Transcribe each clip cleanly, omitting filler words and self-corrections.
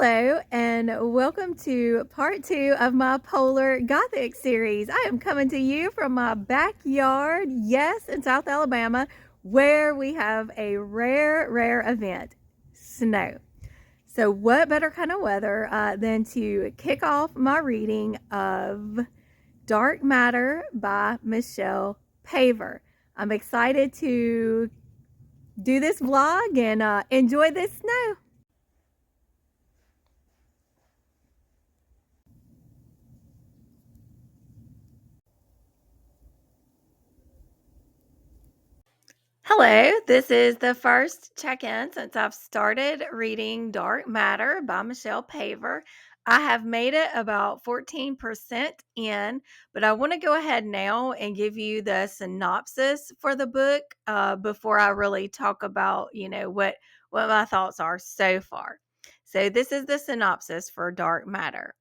Hello, and welcome to part 2 of my Polar Gothic series. I am coming to you from my backyard, yes, in South Alabama, where we have a rare event, snow. So what better kind of weather than to kick off my reading of Dark Matter by Michelle Paver. I'm excited to do this vlog and enjoy this snow. Hello, this is the first check-in since I've started reading Dark Matter by Michelle Paver. I have made it about 14% in, but I want to go ahead now and give you the synopsis for the book before I really talk about, what my thoughts are so far. So this is the synopsis for Dark Matter.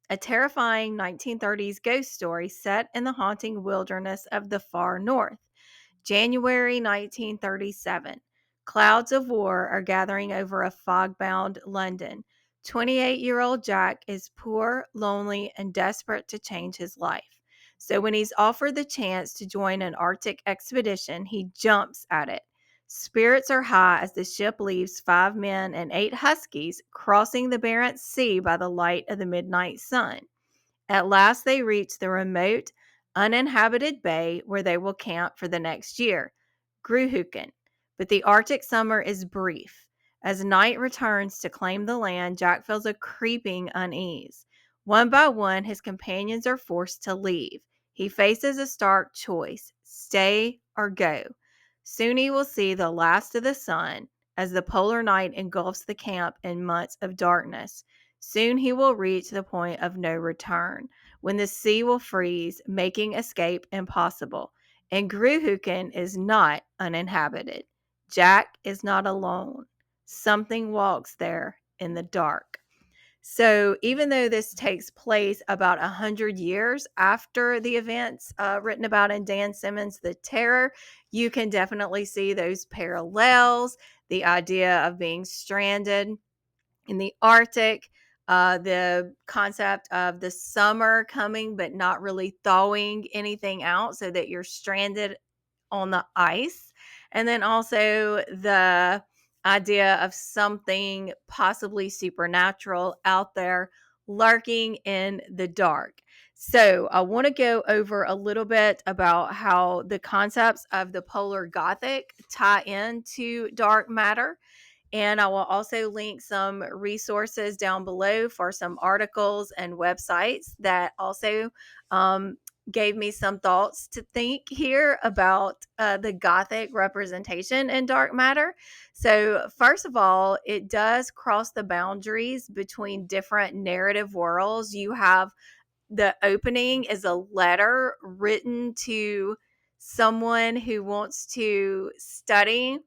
A terrifying 1930s ghost story set in the haunting wilderness of the far north. January 1937. Clouds of war are gathering over a fog-bound London. 28-year-old Jack is poor, lonely, and desperate to change his life. So when he's offered the chance to join an Arctic expedition, he jumps at it. Spirits are high as the ship leaves 5 men and 8 huskies crossing the Barents Sea by the light of the midnight sun. At last they reach the remote, uninhabited bay where they will camp for the next year, Gruhuken. But the Arctic summer is brief. As night returns to claim the land, Jack feels a creeping unease. One by one, his companions are forced to leave. He faces a stark choice: stay or go. Soon he will see the last of the sun as the polar night engulfs the camp in months of darkness. Soon he will reach the point of no return, when the sea will freeze, making escape impossible. And Gruhuken is not uninhabited. Jack is not alone. Something walks there in the dark. So even though this takes place about 100 years after the events written about in Dan Simmons' The Terror, you can definitely see those parallels, the idea of being stranded in the Arctic, the concept of the summer coming but not really thawing anything out so that you're stranded on the ice. And then also the idea of something possibly supernatural out there lurking in the dark. So, I want to go over a little bit about how the concepts of the Polar Gothic tie into dark matter. And I will also link some resources down below for some articles and websites that also um, gave me some thoughts to think here about the Gothic representation in dark matter. So, first of all, it does cross the boundaries between different narrative worlds. You have the opening is a letter written to someone who wants to study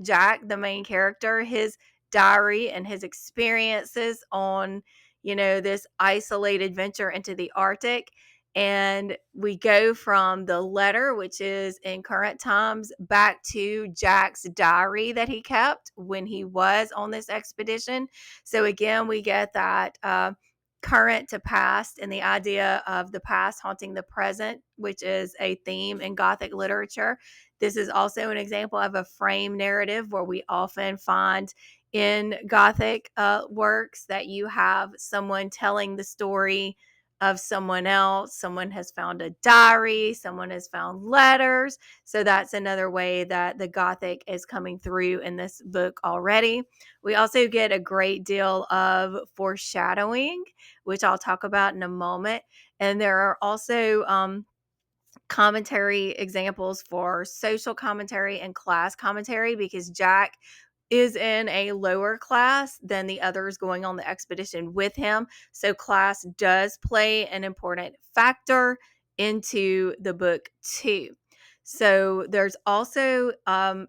Jack, the main character, his diary and his experiences on, this isolated venture into the Arctic. And we go from the letter, which is in current times, back to Jack's diary that he kept when he was on this expedition. So again, we get that current to past and the idea of the past haunting the present, which is a theme in Gothic literature. This is also an example of a frame narrative where we often find in Gothic works that you have someone telling the story of someone else. Someone has found a diary, someone has found letters. So that's another way that the Gothic is coming through in this book already. We also get a great deal of foreshadowing, which I'll talk about in a moment. And there are also commentary examples for social commentary and class commentary, because Jack is in a lower class than the others going on the expedition with him. So class does play an important factor into the book too. So there's also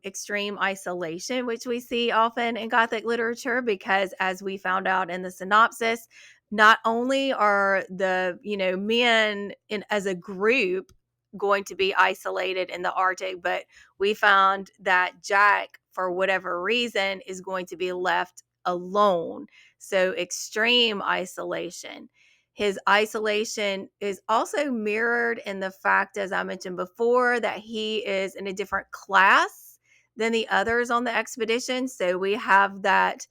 extreme isolation, which we see often in Gothic literature, because as we found out in the synopsis, not only are the men in as a group going to be isolated in the Arctic, but we found that Jack, for whatever reason, is going to be left alone. So extreme isolation. His isolation is also mirrored in the fact, as I mentioned before, that he is in a different class than the others on the expedition. So we have that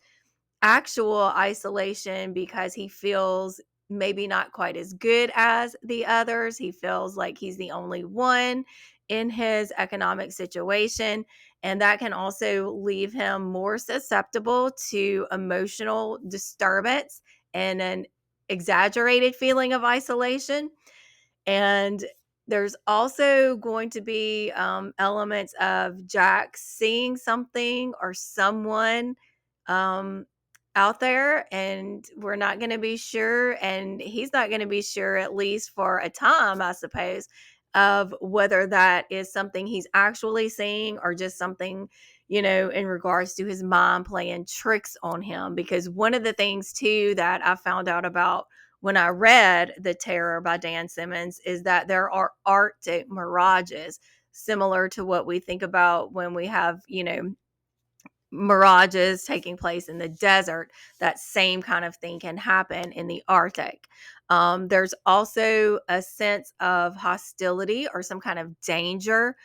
actual isolation because he feels maybe not quite as good as the others. He feels like he's the only one in his economic situation. And that can also leave him more susceptible to emotional disturbance and an exaggerated feeling of isolation. And there's also going to be elements of Jack seeing something or someone um, out there, and we're not going to be sure. And he's not going to be sure, at least for a time, I suppose, of whether that is something he's actually seeing or just something, in regards to his mom playing tricks on him. Because one of the things, too, that I found out about when I read The Terror by Dan Simmons is that there are Arctic mirages, similar to what we think about when we have, mirages taking place in the desert. That same kind of thing can happen in the Arctic. There's also a sense of hostility or some kind of danger.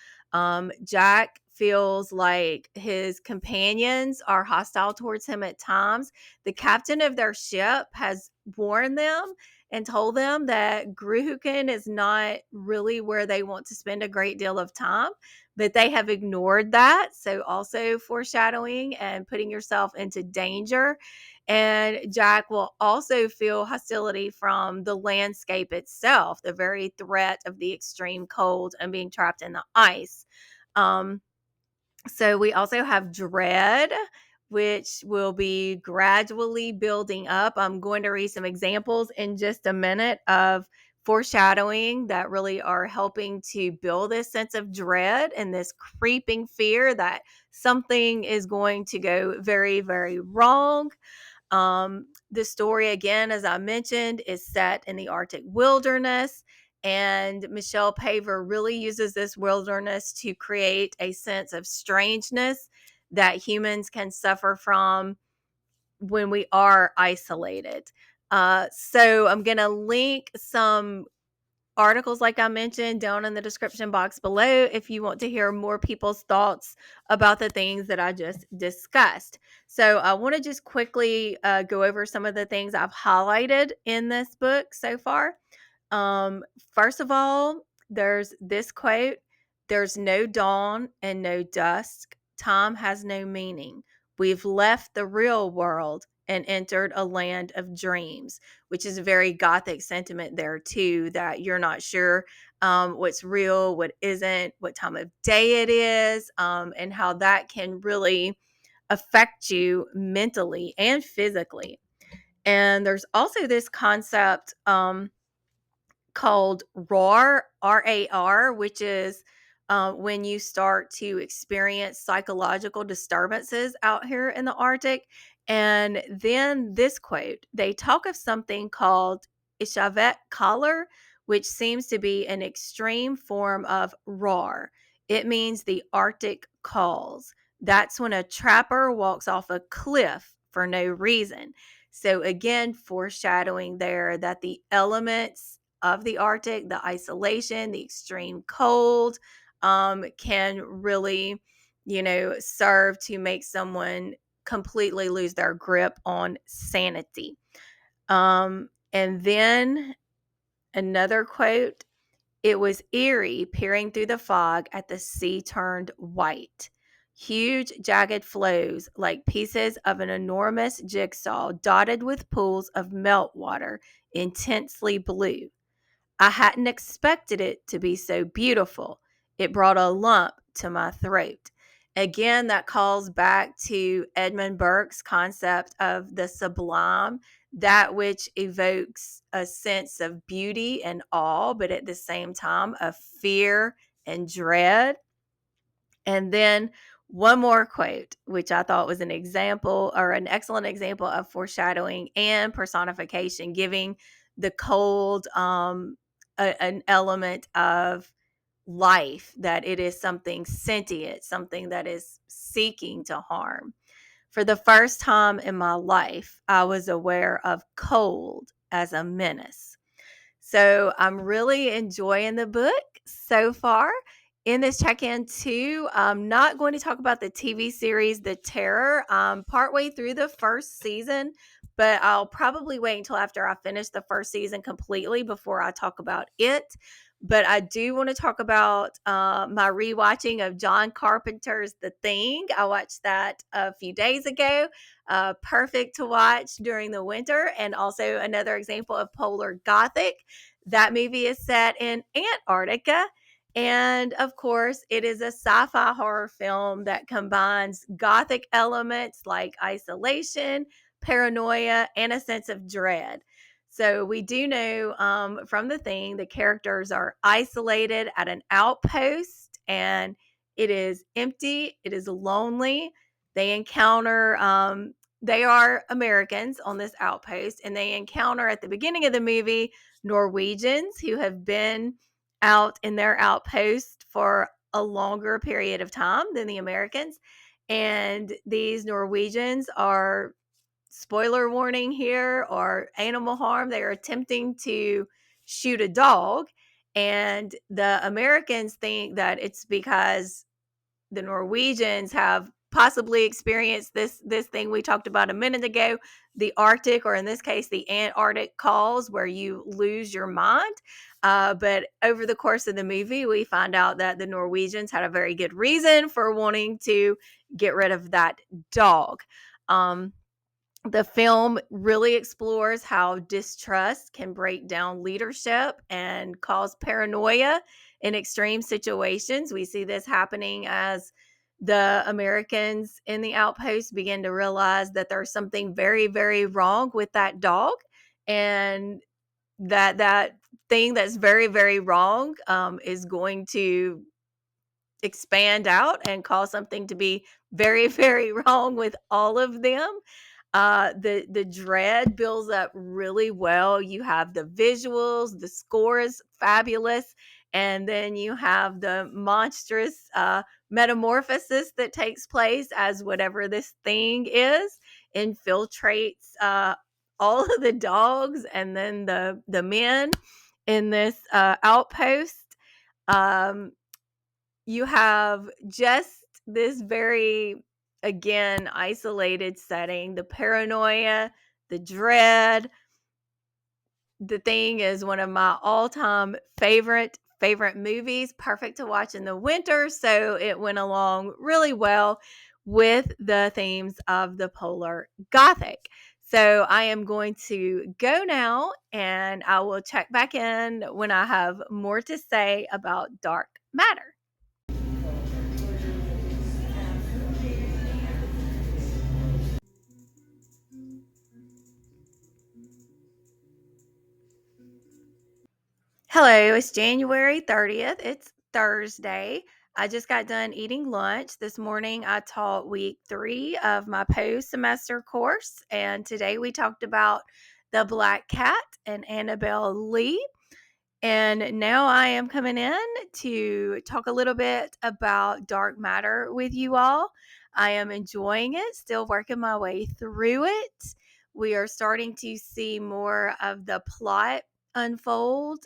Jack feels like his companions are hostile towards him at times. The captain of their ship has warned them and told them that Gruhukin is not really where they want to spend a great deal of time, but they have ignored that. So, also foreshadowing and putting yourself into danger. And Jack will also feel hostility from the landscape itself, the very threat of the extreme cold and being trapped in the ice. Um, so we also have dread, which will be gradually building up. I'm going to read some examples in just a minute of foreshadowing that really are helping to build this sense of dread and this creeping fear that something is going to go very, very wrong. The story, again, as I mentioned, is set in the Arctic wilderness. And Michelle Paver really uses this wilderness to create a sense of strangeness that humans can suffer from when we are isolated. So I'm going to link some articles, like I mentioned, down in the description box below if you want to hear more people's thoughts about the things that I just discussed. So I want to just quickly go over some of the things I've highlighted in this book so far. First of all, there's this quote: "There's no dawn and no dusk. Time has no meaning. We've left the real world and entered a land of dreams," which is a very Gothic sentiment there, too, that you're not sure what's real, what isn't, what time of day it is, and how that can really affect you mentally and physically. And there's also this concept called RAR, RAR, which is when you start to experience psychological disturbances out here in the Arctic. And then this quote: "They talk of something called Ishavet collar, which seems to be an extreme form of RAR. It means the Arctic calls. That's when a trapper walks off a cliff for no reason." So, again, foreshadowing there that the elements of the Arctic, the isolation, the extreme cold, can really, serve to make someone completely lose their grip on sanity. And then another quote: "It was eerie peering through the fog at the sea turned white. Huge, jagged floes like pieces of an enormous jigsaw dotted with pools of meltwater, intensely blue. I hadn't expected it to be so beautiful. It brought a lump to my throat." Again, that calls back to Edmund Burke's concept of the sublime, that which evokes a sense of beauty and awe, but at the same time of fear and dread. And then one more quote, which I thought was an example or an excellent example of foreshadowing and personification, giving the cold an element of life, that it is something sentient, something that is seeking to harm. For the first time in my life, I was aware of cold as a menace. So I'm really enjoying the book so far. In this check in, too, I'm not going to talk about the TV series The Terror. I'm partway through the first season, but I'll probably wait until after I finish the first season completely before I talk about it. But I do want to talk about my rewatching of John Carpenter's The Thing. I watched that a few days ago. Perfect to watch during the winter, and also another example of Polar Gothic. That movie is set in Antarctica. And of course, it is a sci fi horror film that combines gothic elements like isolation, paranoia, and a sense of dread. So, we do know from the thing the characters are isolated at an outpost and it is empty, it is lonely. They encounter, they are Americans on this outpost, and they encounter at the beginning of the movie Norwegians who have been out in their outpost for a longer period of time than the Americans. And these Norwegians are, spoiler warning here, or animal harm. They are attempting to shoot a dog. And the Americans think that it's because the Norwegians have possibly experienced this thing we talked about a minute ago, the Arctic, or in this case, the Antarctic calls, where you lose your mind. But over the course of the movie, we find out that the Norwegians had a very good reason for wanting to get rid of that dog. Um, the film really explores how distrust can break down leadership and cause paranoia in extreme situations. We see this happening as the Americans in the outpost begin to realize that there's something very, very wrong with that dog, and that thing that's very, very wrong is going to expand out and cause something to be very, very wrong with all of them. The dread builds up really well. You have the visuals, the score is fabulous, and then you have the monstrous metamorphosis that takes place as whatever this thing is infiltrates all of the dogs and then the men in this outpost. Um, you have just this very, again, isolated setting, the paranoia, the dread. The Thing is one of my all-time favorite movies, perfect to watch in the winter, so it went along really well with the themes of the Polar Gothic. So I am going to go now, and I will check back in when I have more to say about Dark Matter. Hello, it's January 30th. It's Thursday. I just got done eating lunch. This morning I taught week 3 of my post semester course, and today we talked about the Black Cat and Annabelle Lee. And now I am coming in to talk a little bit about Dark Matter with you all. I am enjoying it, still working my way through it. We are starting to see more of the plot unfold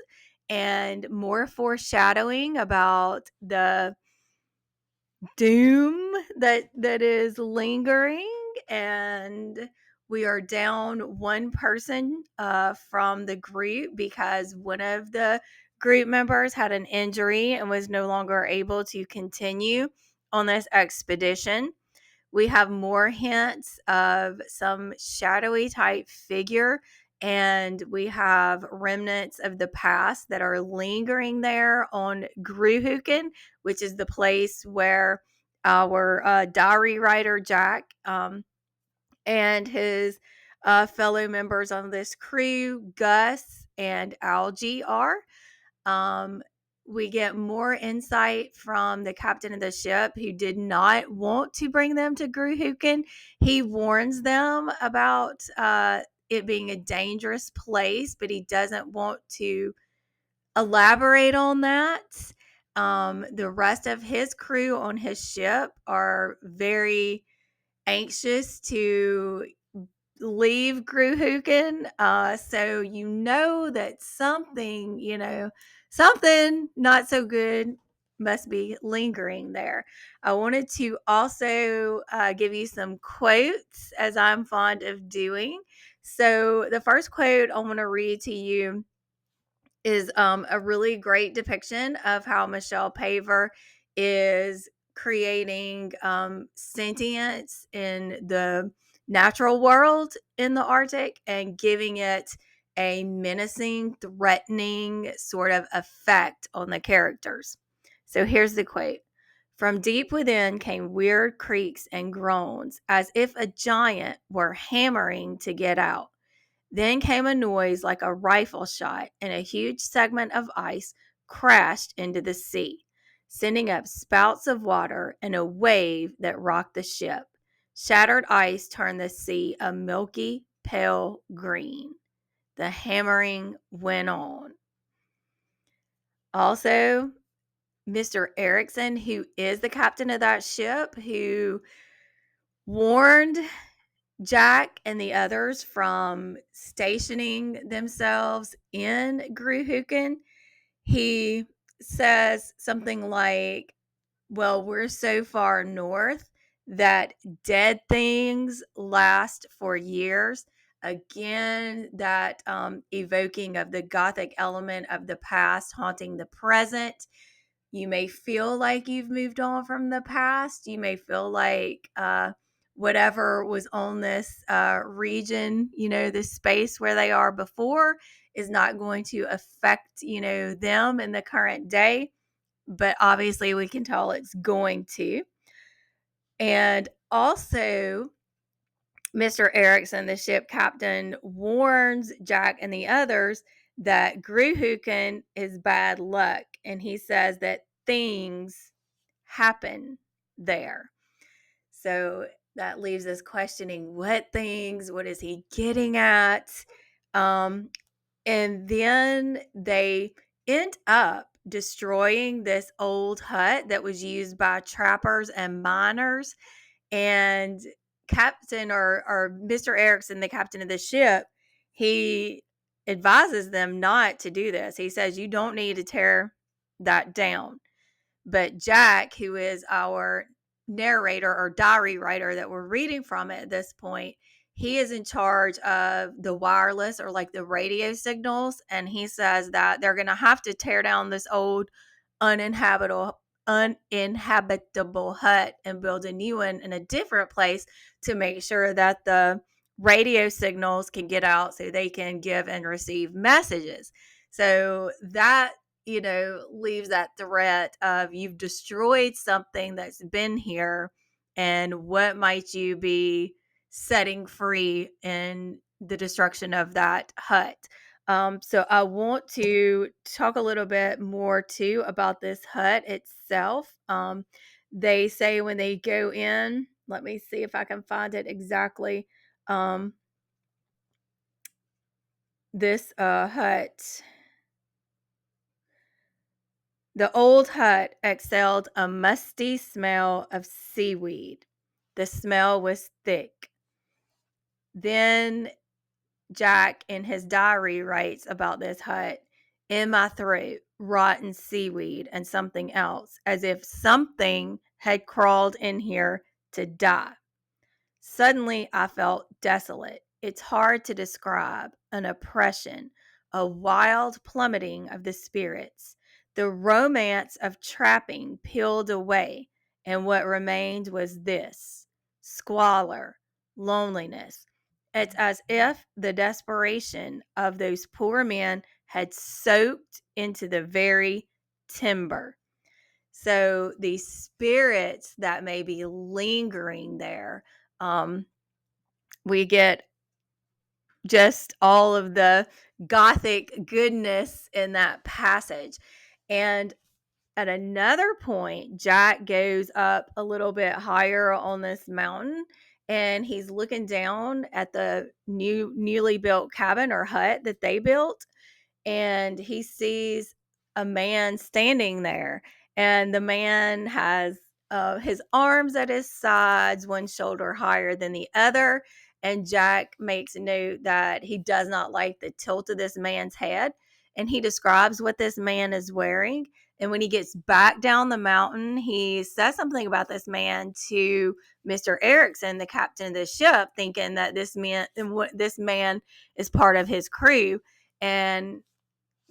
and more foreshadowing about the doom that is lingering, and we are down one person from the group because one of the group members had an injury and was no longer able to continue on this expedition. We have more hints of some shadowy type figure, and we have remnants of the past that are lingering there on Gruhuken, which is the place where our diary writer Jack and his fellow members on this crew, Gus and Algie, are. Um, we get more insight from the captain of the ship, who did not want to bring them to Gruhuken. He warns them about it being a dangerous place, but he doesn't want to elaborate on that. The rest of his crew on his ship are very anxious to leave Groohuken. So you know that something, something not so good must be lingering there. I wanted to also give you some quotes, as I'm fond of doing. So the first quote I want to read to you is a really great depiction of how Michelle Paver is creating sentience in the natural world in the Arctic and giving it a menacing, threatening sort of effect on the characters. So here's the quote. From deep within came weird creaks and groans, as if a giant were hammering to get out. Then came a noise like a rifle shot, and a huge segment of ice crashed into the sea, sending up spouts of water and a wave that rocked the ship. Shattered ice turned the sea a milky, pale green. The hammering went on. Also, Mr. Erickson, who is the captain of that ship, who warned Jack and the others from stationing themselves in Groohuken, he says something like, well, we're so far north that dead things last for years. Again, that evoking of the Gothic element of the past haunting the present. You may feel like you've moved on from the past. You may feel like whatever was on this region, this space where they are before is not going to affect, them in the current day. But obviously, we can tell it's going to. And also, Mr. Erickson, the ship captain, warns Jack and the others that Groohuken is bad luck. And he says that things happen there. So that leaves us questioning what things, what is he getting at? And then they end up destroying this old hut that was used by trappers and miners. And Captain or Mr. Erickson, the captain of the ship, he advises them not to do this. He says, you don't need to tear that down. But Jack, who is our narrator or diary writer that we're reading from at this point, he is in charge of the wireless or like the radio signals. And he says that they're going to have to tear down this old uninhabitable hut and build a new one in a different place to make sure that the radio signals can get out so they can give and receive messages. So that leaves that threat of you've destroyed something that's been here, and what might you be setting free in the destruction of that hut. So I want to talk a little bit more too about this hut itself. They say when they go in, let me see if I can find it exactly. This hut. The old hut exhaled a musty smell of seaweed. The smell was thick. Then Jack, in his diary, writes about this hut. In my throat, rotten seaweed and something else, as if something had crawled in here to die. Suddenly, I felt desolate. It's hard to describe an oppression, a wild plummeting of the spirits. The romance of trapping peeled away, and what remained was this squalor, loneliness. It's as if the desperation of those poor men had soaked into the very timber. So these spirits that may be lingering there, we get just all of the Gothic goodness in that passage. And at another point, Jack goes up a little bit higher on this mountain and he's looking down at the newly built cabin or hut that they built, and he sees a man standing there, and the man has his arms at his sides, one shoulder higher than the other. And Jack makes note that he does not like the tilt of this man's head. And he describes what this man is wearing. And when he gets back down the mountain, he says something about this man to Mr. Erickson, the captain of the ship, thinking that this man is part of his crew. And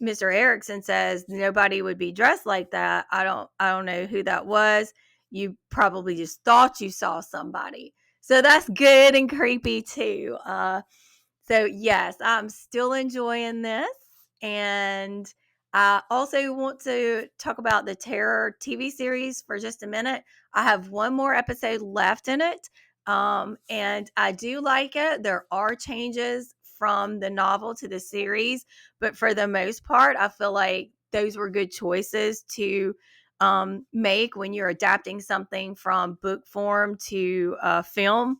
Mr. Erickson says nobody would be dressed like that. I don't know who that was. You probably just thought you saw somebody. So that's good and creepy too. So yes, I'm still enjoying this. And I also want to talk about the Terror TV series for just a minute. I have one more episode left in it. And I do like it. There are changes from the novel to the series, but for the most part, I feel like those were good choices to make when you're adapting something from book form to film.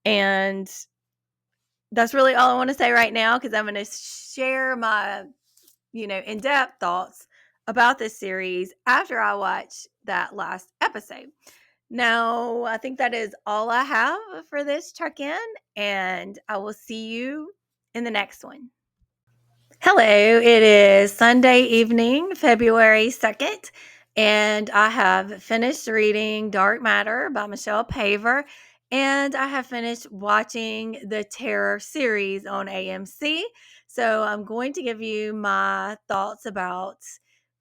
And that's really all I want to say right now, because I'm going to share my, in-depth thoughts about this series after I watch that last episode. Now, I think that is all I have for this check-in, and I will see you in the next one. Hello, it is Sunday evening, February 2nd, and I have finished reading Dark Matter by Michelle Paver, and I have finished watching the Terror series on AMC. So I'm going to give you my thoughts about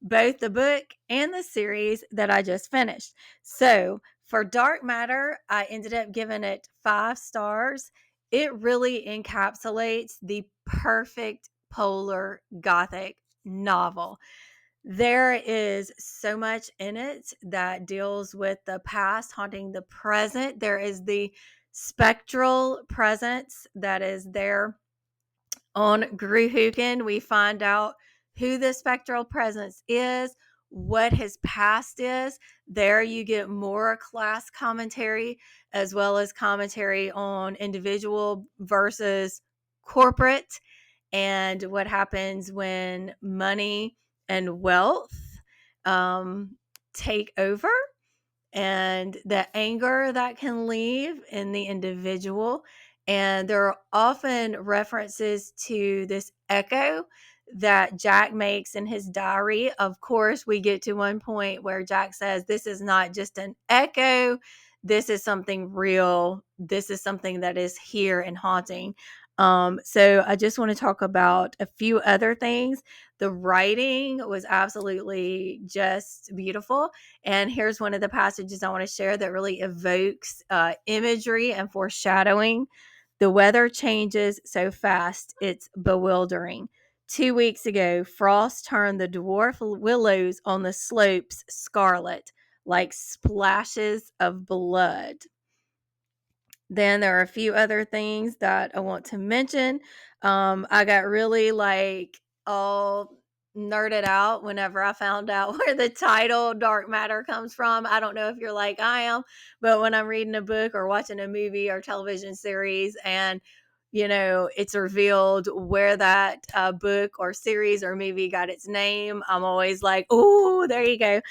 both the book and the series that I just finished. So for Dark Matter, I ended up giving it 5 stars. It really encapsulates the perfect Polar Gothic novel. There is so much in it that deals with the past haunting the present. There is the spectral presence that is there on Gruhuken. We find out who the spectral presence is, what his past is. There you get more class commentary, as well as commentary on individual versus corporate, and what happens when money and wealth take over, and the anger that can leave in the individual. And there are often references to this echo that Jack makes in his diary. Of course, we get to one point where Jack says, "This is not just an echo. This is something real. This is something that is here and haunting." So I just want to talk about a few other things. The writing was absolutely just beautiful. And here's one of the passages I want to share that really evokes imagery and foreshadowing. The weather changes so fast, it's bewildering. 2 weeks ago, frost turned the dwarf willows on the slopes scarlet, like splashes of blood. Then there are a few other things that I want to mention. I got really all nerded out whenever I found out where the title Dark Matter comes from. I don't know if you're like I am, but when I'm reading a book or watching a movie or television series and it's revealed where that book or series or movie got its name, I'm always like, oh, there you go.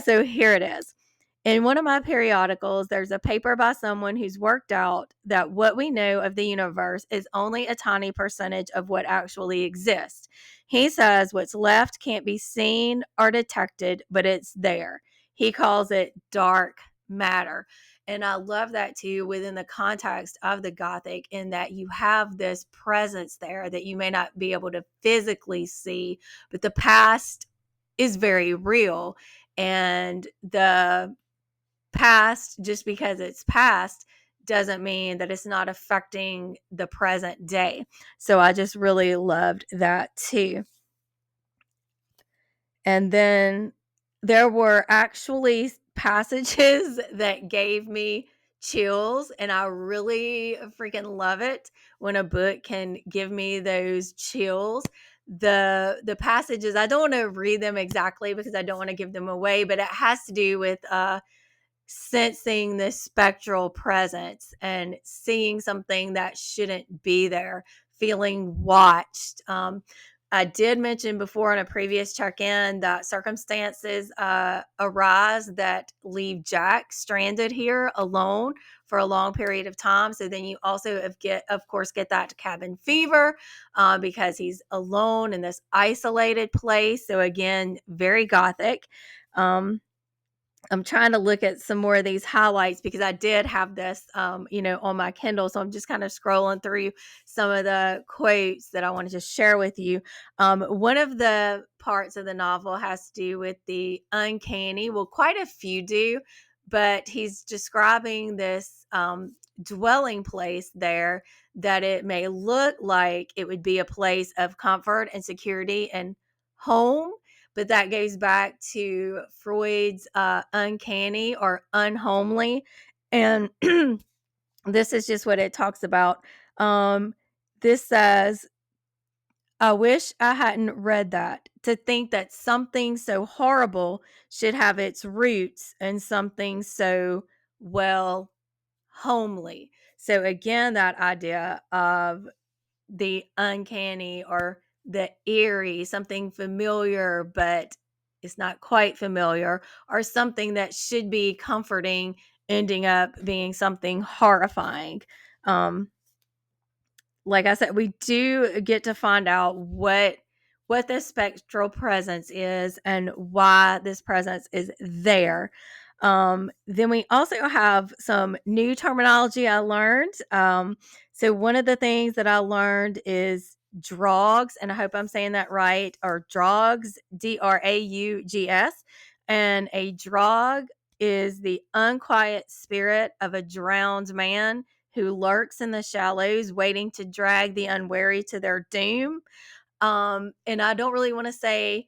So here it is. In one of my periodicals, there's a paper by someone who's worked out that what we know of the universe is only a tiny percentage of what actually exists. He says what's left can't be seen or detected, but it's there. He calls it dark matter. And I love that too, within the context of the Gothic, in that you have this presence there that you may not be able to physically see, but the past is very real. And the past, just because it's past, doesn't mean that it's not affecting the present day. So I just really loved that too. And then there were actually passages that gave me chills, and I really freaking love it when a book can give me those chills. The passages, I don't want to read them exactly because I don't want to give them away, but it has to do with sensing this spectral presence and seeing something that shouldn't be there, feeling watched. I did mention before in a previous check-in that circumstances arise that leave Jack stranded here alone for a long period of time. So then you also of course, get that cabin fever because he's alone in this isolated place. So again, very gothic. I'm trying to look at some more of these highlights because I did have this, on my Kindle. So I'm just kind of scrolling through some of the quotes that I wanted to share with you. One of the parts of the novel has to do with the uncanny. Well, quite a few do, but he's describing this dwelling place there that it may look like it would be a place of comfort and security and home, but that goes back to Freud's uncanny or unhomely. And this is just what it talks about. This says, I wish I hadn't read that. To think that something so horrible should have its roots in something so, well, homely. So, again, that idea of the uncanny or the eerie, something familiar, but it's not quite familiar, or something that should be comforting, ending up being something horrifying. Um, like I said, we do get to find out what this spectral presence is and why this presence is there. Then we also have some new terminology I learned. So one of the things that I learned is drogs, and I hope I'm saying that right, or drogs, Draugs. And a drog is the unquiet spirit of a drowned man who lurks in the shallows waiting to drag the unwary to their doom. And I don't really want to say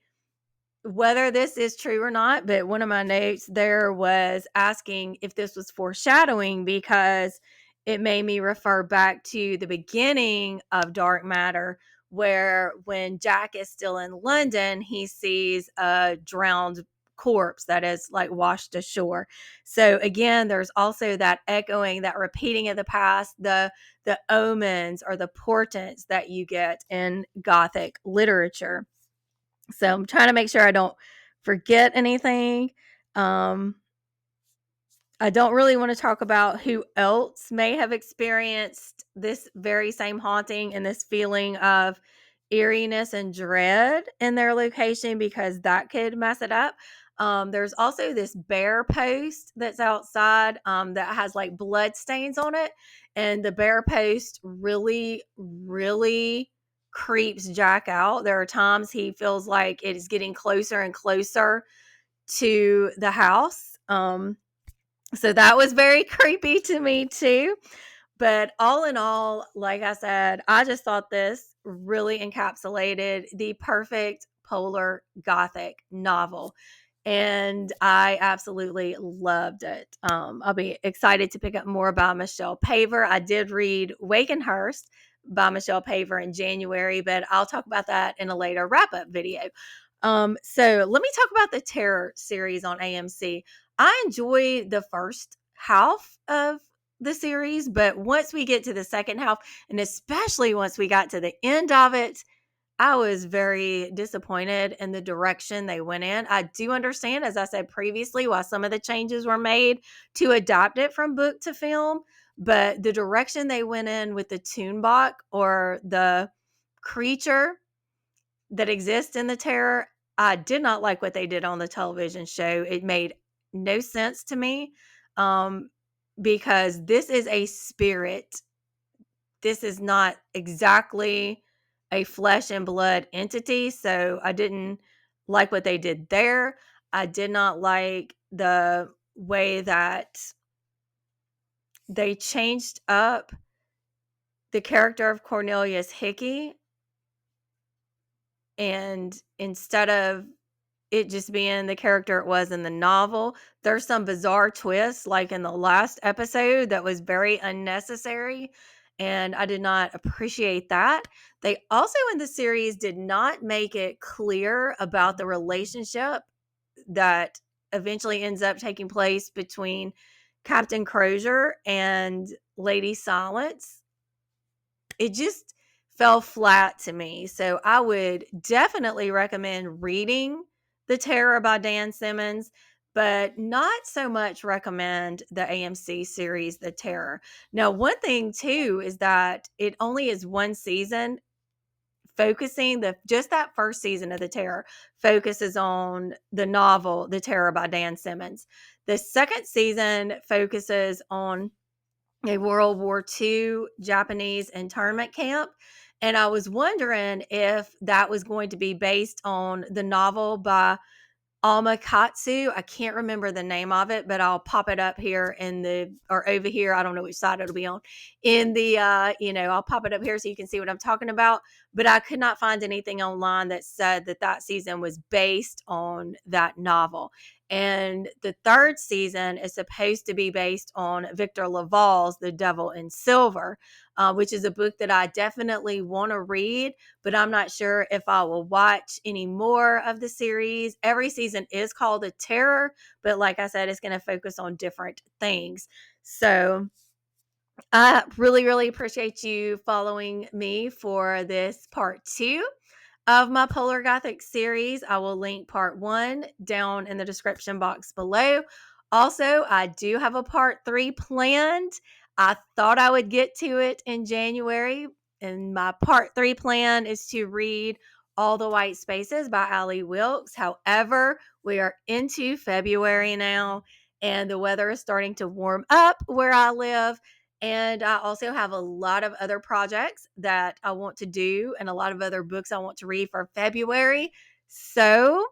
whether this is true or not, but one of my notes there was asking if this was foreshadowing because it made me refer back to the beginning of Dark Matter, where when Jack is still in London, he sees a drowned corpse that is like washed ashore. So again, there's also that echoing, that repeating of the past, the omens or the portents that you get in Gothic literature. So I'm trying to make sure I don't forget anything. Um, I don't really want to talk about who else may have experienced this very same haunting and this feeling of eeriness and dread in their location because that could mess it up. There's also this bear post that's outside that has like blood stains on it. And the bear post really, really creeps Jack out. There are times he feels like it is getting closer and closer to the house. So that was very creepy to me too. But all in all, like I said, I just thought this really encapsulated the perfect Polar Gothic novel. And I absolutely loved it. I'll be excited to pick up more by Michelle Paver. I did read Wakenhurst by Michelle Paver in January, but I'll talk about that in a later wrap up video. So let me talk about the Terror series on AMC. I enjoy the first half of the series, but once we get to the second half, and especially once we got to the end of it, I was very disappointed in the direction they went in. I do understand, as I said previously, why some of the changes were made to adapt it from book to film, but the direction they went in with the Toonbach or the creature that exists in the Terror, I did not like what they did on the television show. It made no sense to me because this is a spirit. This is not exactly a flesh and blood entity. So I didn't like what they did there. I did not like the way that they changed up the character of Cornelius Hickey. And instead of it just being the character it was in the novel, there's some bizarre twists, like in the last episode, that was very unnecessary. And I did not appreciate that. They also in the series did not make it clear about the relationship that eventually ends up taking place between Captain Crozier and Lady Silence. It just fell flat to me. So I would definitely recommend reading The Terror by Dan Simmons, but not so much recommend the AMC series, The Terror. Now, one thing too is that it only is one season, focusing the just that first season of The Terror focuses on the novel The Terror by Dan Simmons. The second season focuses on a World War II Japanese internment camp. And I was wondering if that was going to be based on the novel by Amakatsu. I can't remember the name of it, but I'll pop it up here in the or over here. I don't know which side it'll be on. In the I'll pop it up here so you can see what I'm talking about. But I could not find anything online that said that that season was based on that novel. And the third season is supposed to be based on Victor Laval's The Devil in Silver, which is a book that I definitely want to read, but I'm not sure if I will watch any more of the series. Every season is called The Terror, but like I said, it's going to focus on different things. So I really, really appreciate you following me for this part 2 of my Polar Gothic series. I will link part 1 down in the description box below. Also, I do have a part 3 planned. I thought I would get to it in January, and my part 3 plan is to read All the White Spaces by Allie Wilkes. However, we are into February now, and the weather is starting to warm up where I live. And I also have a lot of other projects that I want to do and a lot of other books I want to read for February. So,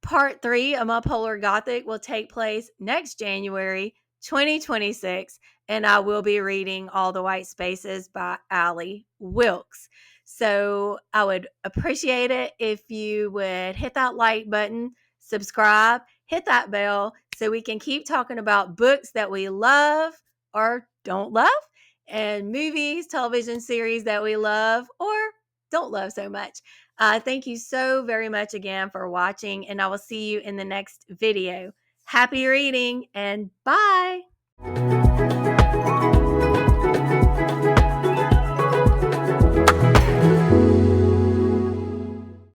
part 3 of my Polar Gothic will take place next January 2026, and I will be reading All the White Spaces by Allie Wilkes. So I would appreciate it if you would hit that like button, subscribe, hit that bell so we can keep talking about books that we love or don't love, and movies, television series that we love or don't love so much. Thank you so very much again for watching, and I will see you in the next video. Happy reading and bye.